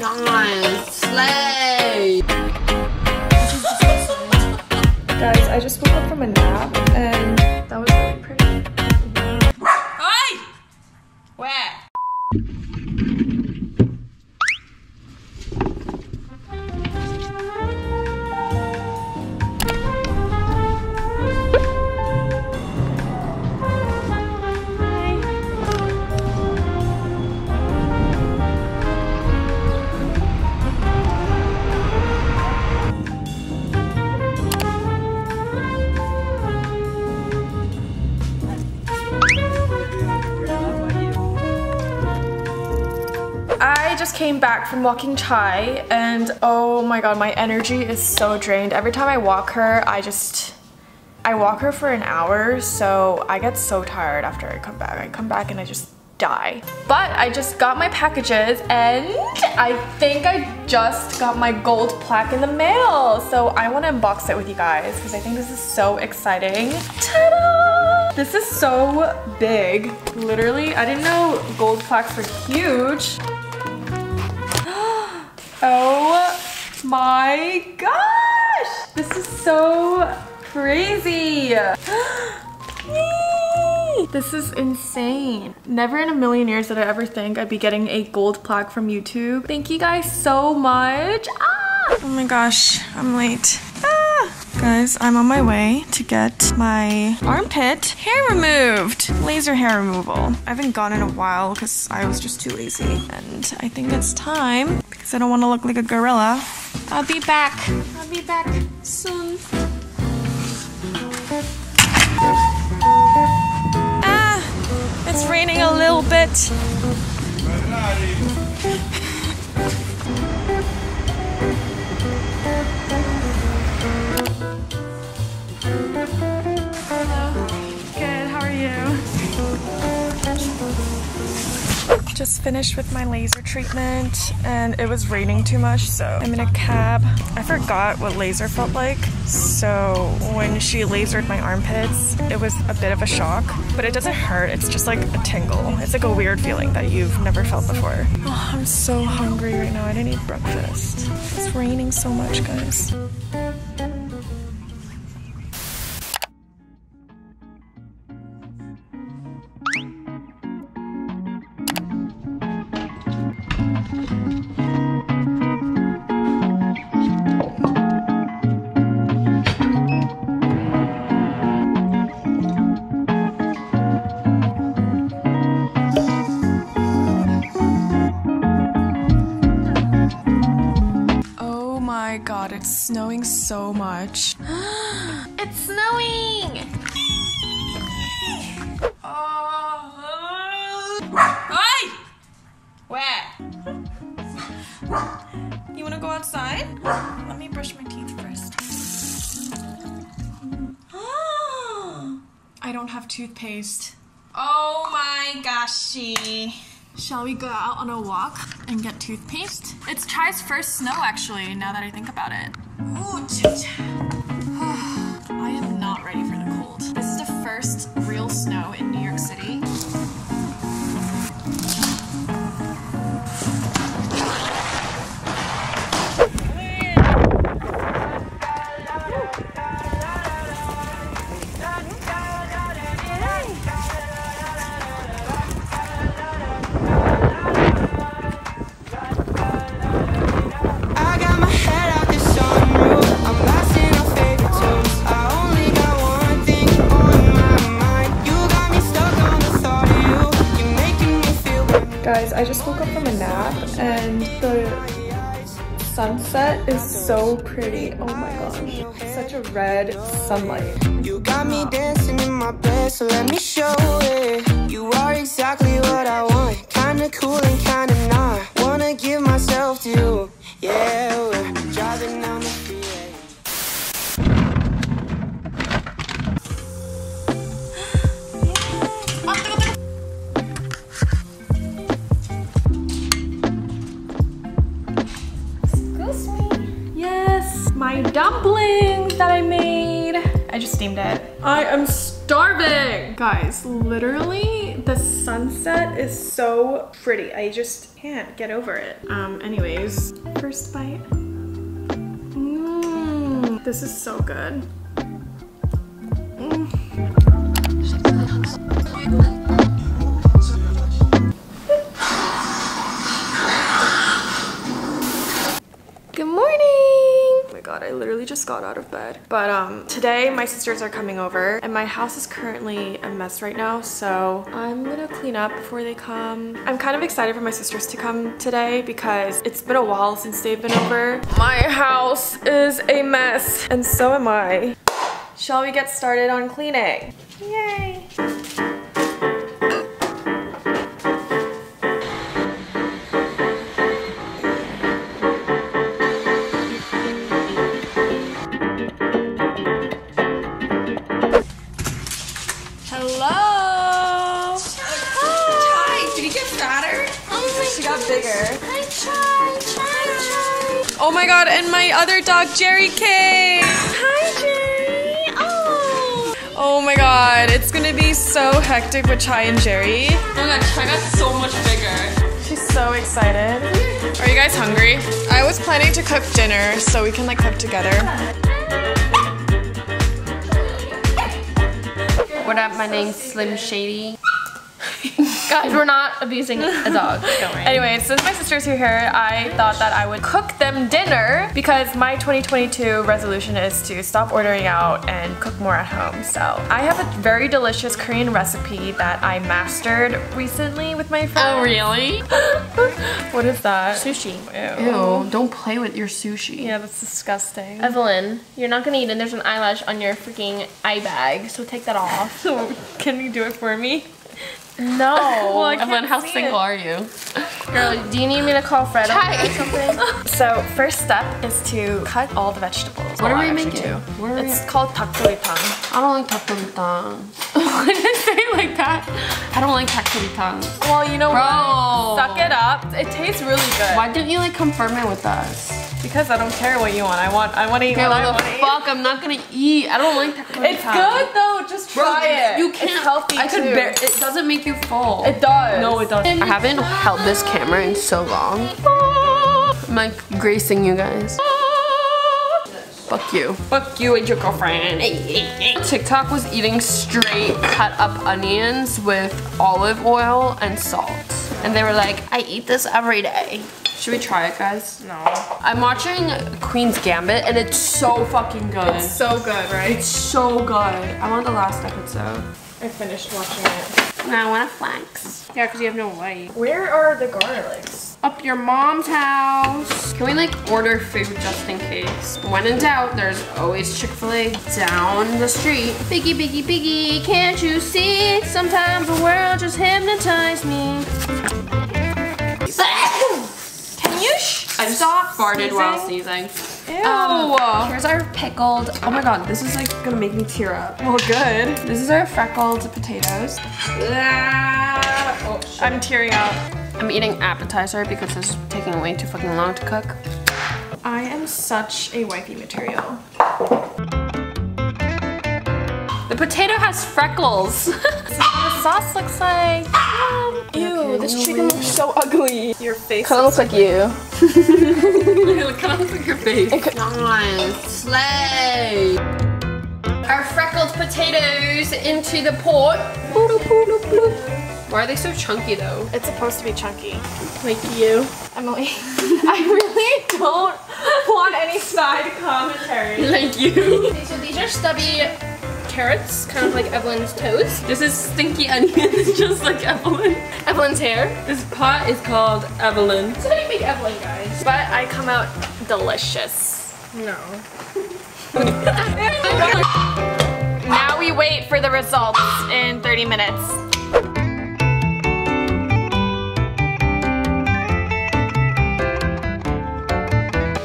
Nice. Slay. Guys, I just woke up from a nap and that was really pretty. Oi! Where? I just came back from walking Chai and oh my god, my energy is so drained. Every time I walk her, I walk her for an hour, so I get so tired after I come back. I come back and I just die. But I just got my packages and I think I just got my gold plaque in the mail. So I want to unbox it with you guys because I think this is so exciting. Ta-da! This is so big. Literally, I didn't know gold plaques were huge. Oh my gosh! This is so crazy! This is insane. Never in a million years did I ever think I'd be getting a gold plaque from YouTube. Thank you guys so much. Ah! Oh my gosh, I'm late. Guys, I'm on my way to get my armpit hair removed. Laser hair removal. I haven't gone in a while because I was just too lazy. And I think it's time because I don't want to look like a gorilla. I'll be back. I'll be back soon. It's raining a little bit. Just finished with my laser treatment and it was raining too much, so I'm in a cab. I forgot what laser felt like, so when she lasered my armpits, it was a bit of a shock, but it doesn't hurt, it's just like a tingle. It's like a weird feeling that you've never felt before. Oh, I'm so hungry right now, I didn't eat breakfast. It's raining so much, guys. Oh my god, it's snowing so much. It's snowing! Oi! Where? You wanna go outside? Let me brush my teeth first. I don't have toothpaste. Oh my goshy. Shall we go out on a walk and get toothpaste? It's Chai's first snow actually, now that I think about it. Ooh, I am not ready for the cold. This is the first real snow in New York City. Guys, I just woke up from a nap and the sunset is so pretty. Oh my gosh, such a red sunlight. You got me dancing in my bed, so let me show it. You are exactly what I want, kinda cool and kinda not. Wanna give myself to you, yeah, we're driving down the freeway. My dumplings that I made. I just steamed it. I am starving! Guys, literally, the sunset is so pretty. I just can't get over it. Anyways, first bite. This is so good. Good morning! Oh my god, I literally just got out of bed. But today my sisters are coming over and my house is currently a mess right now, so I'm gonna clean up before they come. I'm kind of excited for my sisters to come today because it's been a while since they've been over. My house is a mess and so am I. Shall we get started on cleaning? Yay! Hello! Hi, did you get fatter? She got bigger. Hi, Chai. Oh my god, and my other dog, Jerry K. Hi, Jerry. Oh my god, it's gonna be so hectic with Chai and Jerry. Oh my god, Chai got so much bigger. She's so excited. Are you guys hungry? I was planning to cook dinner so we can like cook together. What up, my name's Slim Shady. Guys, we're not abusing a dog. Don't worry. Anyway, since my sisters are here, I thought that I would cook them dinner because my 2022 resolution is to stop ordering out and cook more at home. So I have a very delicious Korean recipe that I mastered recently with my friends. Oh, really? What is that? Sushi. Ew. Ew, don't play with your sushi. Yeah, that's disgusting. Evelyn, you're not gonna eat it. There's an eyelash on your freaking eye bag, so take that off. So, can you do it for me? No. Well, I can't Evelyn, how see single it. are you? Girl, do you need me to call Fred over or something? So, first step is to cut all the vegetables. What are Well, we I actually making? do. What are It's called takdoritang. I don't like takdoritang. Why did I say it like that? I don't like takdoritang. Well, you know Bro. what? Suck it up. It tastes really good. Why didn't you like confirm it with us? Because I don't care what you want. I want to eat Okay, what I what want the to eat. fuck? I'm not gonna eat. I don't like takdoritang. It's good though. Just try it. You can't. It's healthy I could too. bear. It doesn't make you full. It does. No, it doesn't. I haven't held this camera in so long. I'm like gracing you guys. Fuck you. Fuck you and your girlfriend. TikTok was eating straight cut up onions with olive oil and salt. And they were like, I eat this every day. Should we try it, guys? No. I'm watching Queen's Gambit and it's so fucking good. It's so good, right? It's so good. I want the last episode. I finished watching it. Now I want to flex. Yeah, because you have no light. Where are the garlics? Up your mom's house. Can we like order food just in case? When in doubt, there's always Chick-fil-A down the street. Biggie, biggie, biggie, can't you see? Sometimes the world just hypnotized me. Can you I just farted while sneezing. Ew. Here's our pickled, oh my god, this is like gonna make me tear up. Well, good. This is our freckled potatoes. Oh, I'm tearing up. I'm eating appetizer because this is taking way too fucking long to cook. I am such a wifey material. The potato has freckles. This is what the sauce looks like. Ew, this chicken looks so ugly. Your face Kind of looks like you. It kind of looks like your face. Nice. Slay. Our freckled potatoes into the pot. Why are they so chunky though? It's supposed to be chunky. Like you. Emily, I really don't want any side commentary. Like you. So these are stubby carrots, kind of like Evelyn's toes. This is stinky onions, just like Evelyn. Evelyn's hair. This pot is called Evelyn. So how do you make Evelyn, guys? But I come out delicious. No. Now we wait for the results in 30 minutes.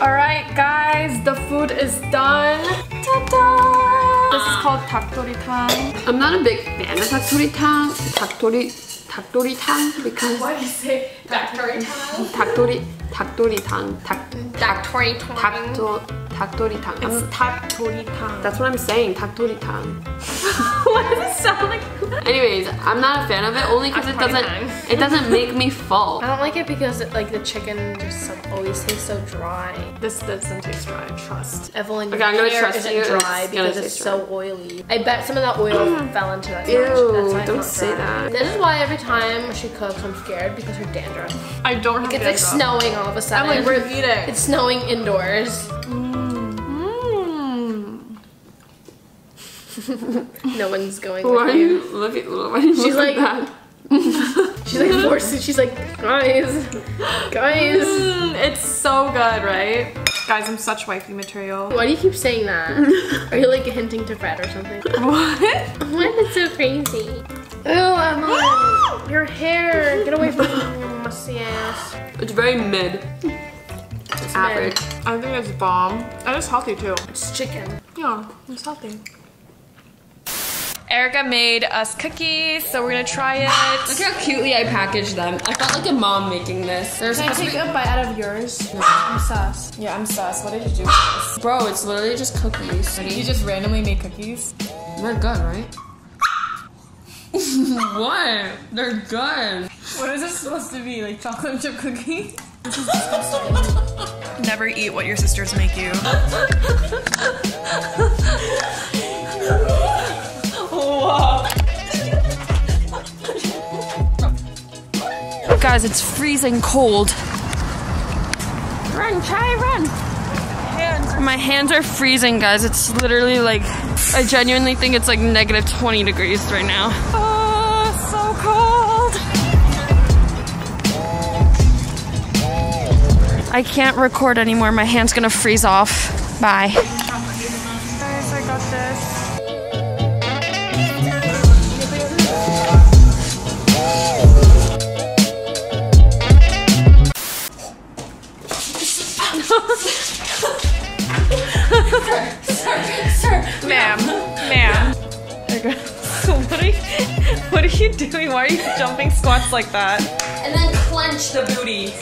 Alright guys, the food is done. Ta-da! This is called takdoritang. I'm not a big fan of takdoritang. Takdoritang because Why do you say takdoritang? takdoritang. 닭도리탕. It's 닭도리탕. That's what I'm saying. 닭도리탕. Why does it sound like? Anyways, I'm not a fan of it only because it doesn't make me full. I don't like it because like the chicken just always tastes so dry. This doesn't taste dry. Trust. Evelyn, Okay, I'm gonna hair trust isn't you. dry It's gonna because it's taste so oily. I bet some of that oil fell into that. Ew, That's why it's don't not say dry. that. This is why every time she cooks, I'm scared because her dandruff. I don't have It's like snowing all of a sudden. I'm like, we're eating. It's snowing indoors. No one's going Why with are you. you looking? She's like that? She's like forcing. She's like, guys. It's so good, right? Guys, I'm such wifey material. Why do you keep saying that? Are you like hinting to Fred or something? What? Why is it so crazy? Ew, Emma. Your hair. Get away from your musty ass. It's very mid. It's Average. mid. I think it's bomb. And it's healthy too. It's chicken. Yeah, it's healthy. Erica made us cookies, so we're gonna try it. Look how cutely I packaged them. I felt like a mom making this. They're Can I supposed to take be. a bite out of yours? I'm sus. Yeah, I'm sus. What did you do with this? Bro, it's literally just cookies. You just randomly made cookies? They're good, right? What? They're good. What is this supposed to be? Like chocolate chip cookie? Never eat what your sisters make you. Guys, it's freezing cold. Run, try run. My hands are freezing, guys. It's literally like, I genuinely think it's like negative 20 degrees right now. Oh, so cold. I can't record anymore. My hand's gonna freeze off. Bye. Guys, I got this. Sir, ma'am. So what are you doing? Why are you jumping squats like that? And then clench the booty.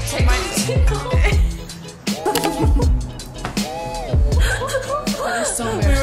Take my So weird.